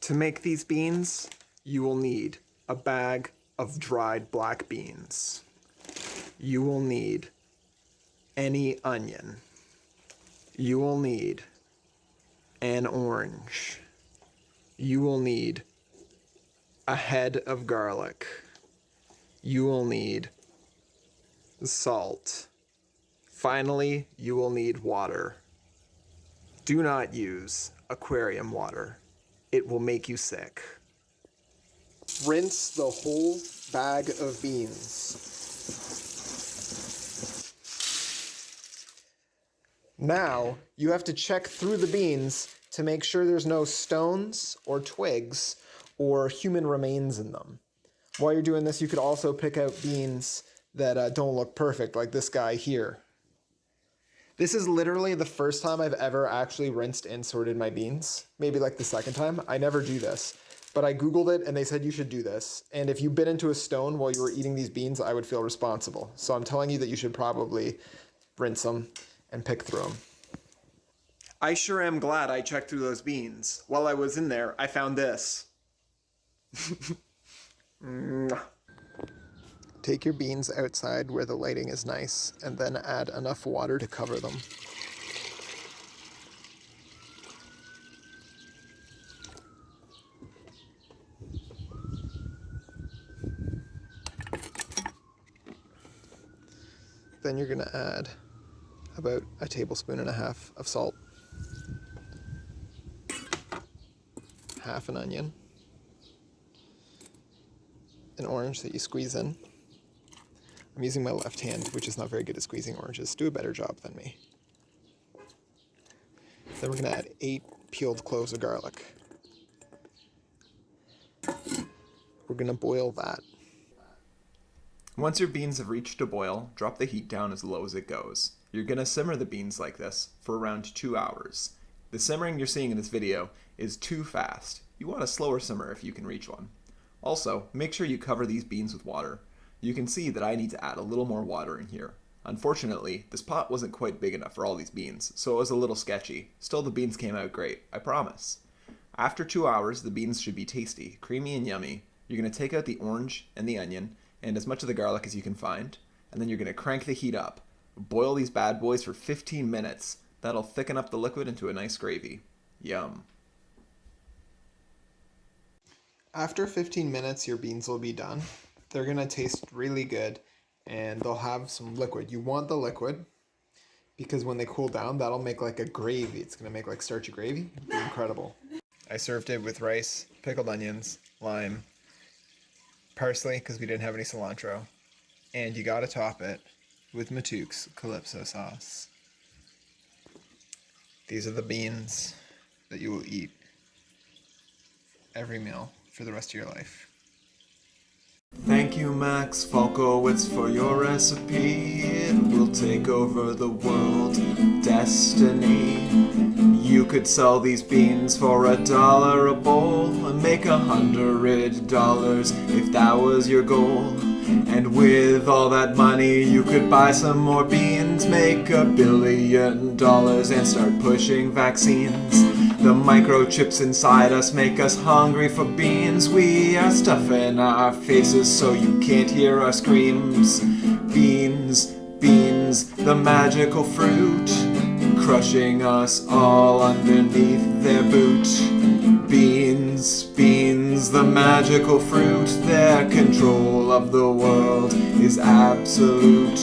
To make these beans, you will need a bag of dried black beans. You will need any onion. You will need an orange. You will need a head of garlic. You will need salt. Finally, you will need water. Do not use aquarium water. It will make you sick. Rinse the whole bag of beans. Now, you have to check through the beans to make sure there's no stones or twigs or human remains in them. While you're doing this, you could also pick out beans that don't look perfect, like this guy here. This is literally the first time I've ever actually rinsed and sorted my beans. Maybe like the second time. I never do this. But I Googled it and they said you should do this. And if you bit into a stone while you were eating these beans, I would feel responsible. So I'm telling you that you should probably rinse them and pick through them. I sure am glad I checked through those beans. While I was in there, I found this. Take your beans outside where the lighting is nice, and then add enough water to cover them. Then you're gonna add about 1.5 tablespoons of salt, half an onion, an orange that you squeeze in. I'm using my left hand, which is not very good at squeezing oranges. Do a better job than me. Then we're gonna add 8 peeled cloves of garlic. We're gonna boil that. Once your beans have reached a boil, drop the heat down as low as it goes. You're gonna simmer the beans like this for around 2 hours. The simmering you're seeing in this video is too fast. You want a slower simmer if you can reach one. Also, make sure you cover these beans with water. You can see that I need to add a little more water in here. Unfortunately, this pot wasn't quite big enough for all these beans, so it was a little sketchy. Still, the beans came out great, I promise. After 2 hours, the beans should be tasty, creamy and yummy. You're going to take out the orange and the onion, and as much of the garlic as you can find, and then you're going to crank the heat up. Boil these bad boys for 15 minutes. That'll thicken up the liquid into a nice gravy. Yum. After 15 minutes, your beans will be done. They're going to taste really good, and they'll have some liquid. You want the liquid, because when they cool down, that'll make like a gravy. It's going to make like starchy gravy. It'll be incredible. I served it with rice, pickled onions, lime, parsley, because we didn't have any cilantro, and you got to top it with Matook's Calypso sauce. These are the beans that you will eat every meal for the rest of your life. Thank you, Max Falkowitz, for your recipe. It will take over the world. Destiny. You could sell these beans for $1 a bowl and make $100 if that was your goal. And with all that money, you could buy some more beans, make $1 billion, and start pushing vaccines. The microchips inside us make us hungry for beans. We are stuffing our faces so you can't hear our screams. Beans, beans, the magical fruit, crushing us all underneath their boot. Beans, beans, the magical fruit, their control of the world is absolute.